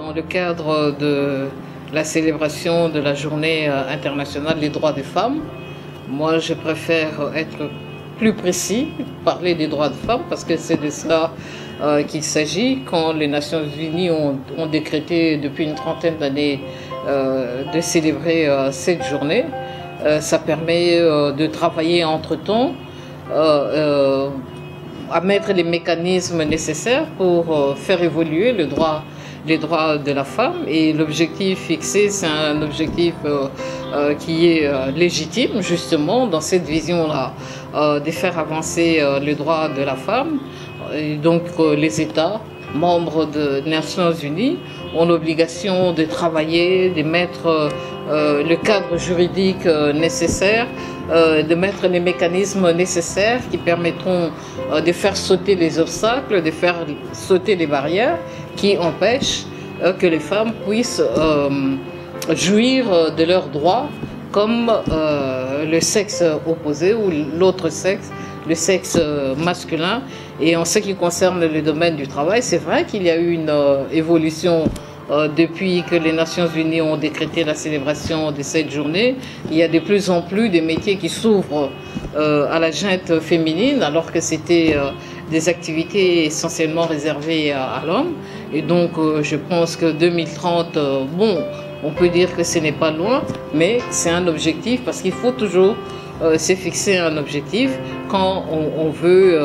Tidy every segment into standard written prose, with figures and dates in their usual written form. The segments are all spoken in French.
Dans le cadre de la célébration de la Journée internationale des droits des femmes, moi je préfère être plus précis, parler des droits des femmes, parce que c'est de cela qu'il s'agit. Quand les Nations Unies ont décrété depuis une trentaine d'années de célébrer cette journée, ça permet de travailler entre-temps à mettre les mécanismes nécessaires pour faire évoluer les droits de la femme. Et l'objectif fixé, c'est un objectif qui est légitime, justement, dans cette vision-là, de faire avancer les droits de la femme. Et donc les États membres des Nations Unies ont l'obligation de travailler, de mettre le cadre juridique nécessaire, de mettre les mécanismes nécessaires qui permettront de faire sauter les obstacles, de faire sauter les barrières qui empêchent que les femmes puissent jouir de leurs droits comme le sexe opposé ou l'autre sexe, le sexe masculin. Et en ce qui concerne le domaine du travail, c'est vrai qu'il y a eu une évolution depuis que les Nations Unies ont décrété la célébration de cette journée. Il y a de plus en plus de métiers qui s'ouvrent à la gente féminine, alors que c'était des activités essentiellement réservées à l'homme. Et donc je pense que 2030, bon, on peut dire que ce n'est pas loin, mais c'est un objectif, parce qu'il faut toujours se fixer un objectif quand on veut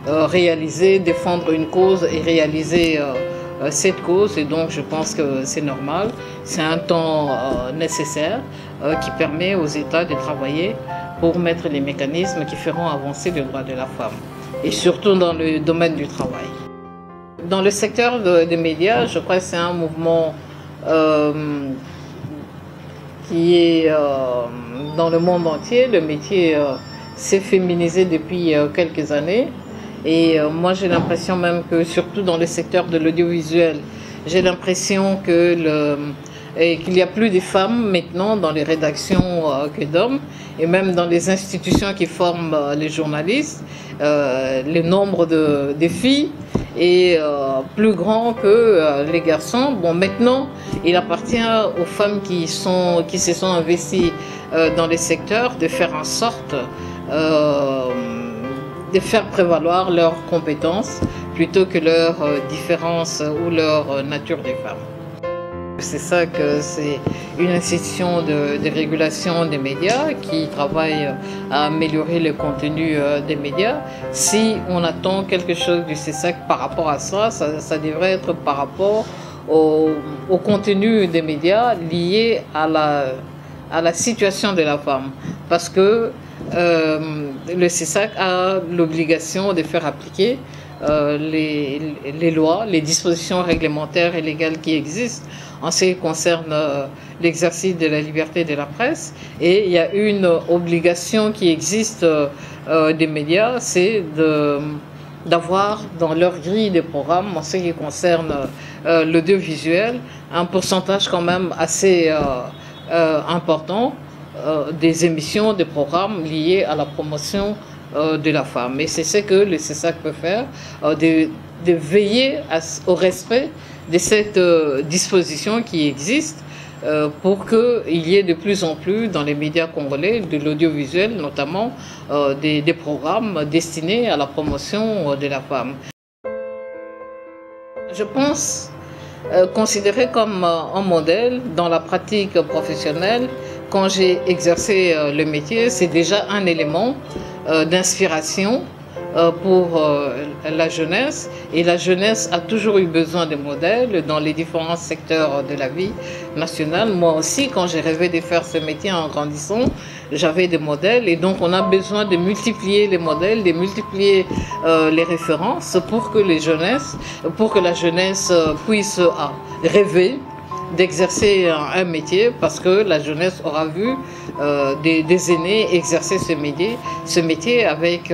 réaliser, défendre une cause et réaliser cette cause. Et donc je pense que c'est normal, c'est un temps nécessaire qui permet aux États de travailler pour mettre les mécanismes qui feront avancer les droits de la femme, et surtout dans le domaine du travail. Dans le secteur des médias, je crois que c'est un mouvement qui est dans le monde entier. Le métier s'est féminisé depuis quelques années. Et moi j'ai l'impression même que, surtout dans le secteur de l'audiovisuel, j'ai l'impression qu'il y a plus de femmes maintenant dans les rédactions que d'hommes, et même dans les institutions qui forment les journalistes, le nombre de filles est plus grand que les garçons. Bon, maintenant il appartient aux femmes qui se sont investies dans les secteurs de faire en sorte de faire prévaloir leurs compétences plutôt que leurs différences ou leur nature des femmes. C'est ça que c'est une institution de régulation des médias qui travaille à améliorer le contenu des médias. Si on attend quelque chose du CESAC par rapport à ça, ça devrait être par rapport au contenu des médias lié à la situation de la femme. Parce que le CESAC a l'obligation de faire appliquer les lois, les dispositions réglementaires et légales qui existent en ce qui concerne l'exercice de la liberté de la presse. Et il y a une obligation qui existe des médias, c'est d'avoir dans leur grille de programmes, en ce qui concerne l'audiovisuel, un pourcentage quand même assez important des émissions, des programmes liés à la promotion de la femme. Et c'est ce que le CESAC peut faire, de veiller au respect de cette disposition qui existe pour qu'il y ait de plus en plus dans les médias congolais, de l'audiovisuel notamment, des programmes destinés à la promotion de la femme. Je pense considéré comme un modèle dans la pratique professionnelle. Quand j'ai exercé le métier, c'est déjà un élément d'inspiration pour la jeunesse. Et la jeunesse a toujours eu besoin de modèles dans les différents secteurs de la vie nationale. Moi aussi, quand j'ai rêvé de faire ce métier en grandissant, j'avais des modèles. Et donc, on a besoin de multiplier les modèles, de multiplier les références pour que la jeunesse puisse rêver d'exercer un métier, parce que la jeunesse aura vu des aînés exercer ce métier avec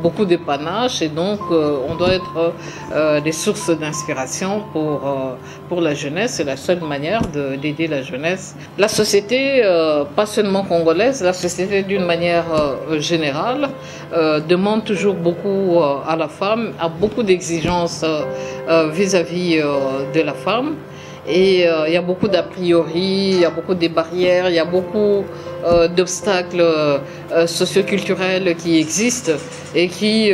beaucoup de panache, et donc on doit être des sources d'inspiration pour la jeunesse. C'est la seule manière d'aider la jeunesse. La société, pas seulement congolaise, la société d'une manière générale, demande toujours beaucoup à la femme, a beaucoup d'exigences vis-à-vis de la femme. Et il y a beaucoup d'a priori, il y a beaucoup de barrières, il y a beaucoup d'obstacles socioculturels qui existent et qui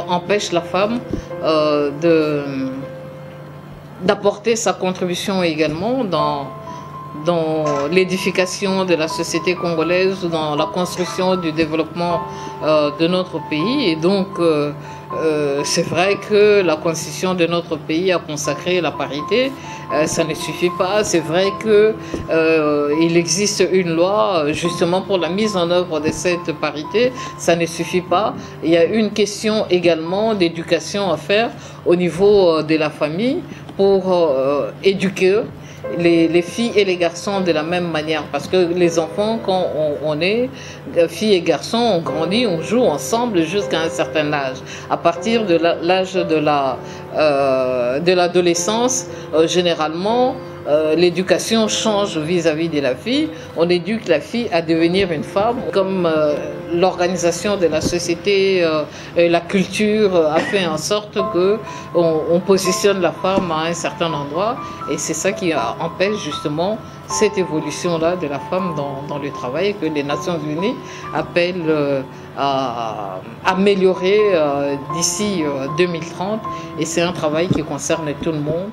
empêchent la femme d'apporter sa contribution également dans l'édification de la société congolaise, dans la construction du développement de notre pays. Et donc, c'est vrai que la constitution de notre pays a consacré la parité. Ça ne suffit pas. C'est vrai qu'il existe une loi justement pour la mise en œuvre de cette parité. Ça ne suffit pas. Il y a une question également d'éducation à faire au niveau de la famille pour éduquer les filles et les garçons de la même manière, parce que les enfants, quand on est filles et garçons, on grandit, on joue ensemble jusqu'à un certain âge. À partir de l'âge de l'adolescence, généralement, l'éducation change vis-à-vis de la fille. On éduque la fille à devenir une femme. Comme l'organisation de la société et la culture a fait en sorte qu'on positionne la femme à un certain endroit. Et c'est ça qui empêche justement cette évolution-là de la femme dans le travail que les Nations Unies appellent à améliorer d'ici 2030. Et c'est un travail qui concerne tout le monde.